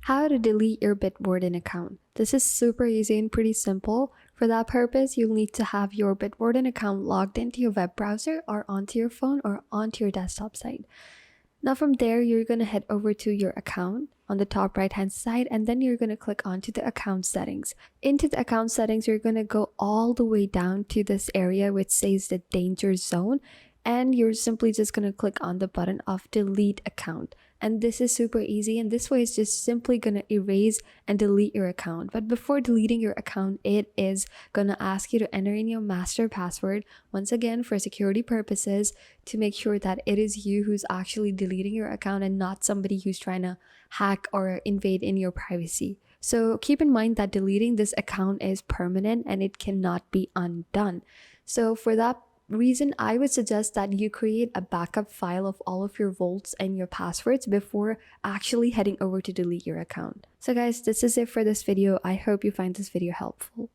how to delete your Bitwarden account. This is super easy and pretty simple. For that purpose, you'll need to have your Bitwarden account logged into your web browser or onto your phone or onto your desktop site. Now from there, you're going to head over to your account on the top right hand side, and then you're going to click onto the account settings. Into the account settings, you're going to go all the way down to this area which says the danger zone, and you're simply just going to click on the button of delete account. And this is super easy, and this way it's just simply going to erase and delete your account. But before deleting your account, it is going to ask you to enter in your master password once again for security purposes, to make sure that it is you who's actually deleting your account and not somebody who's trying to hack or invade in your privacy. So keep in mind that deleting this account is permanent and it cannot be undone. So for that reason, I would suggest that you create a backup file of all of your vaults and your passwords before actually heading over to delete your account. So guys, this is it for this video. I hope you find this video helpful.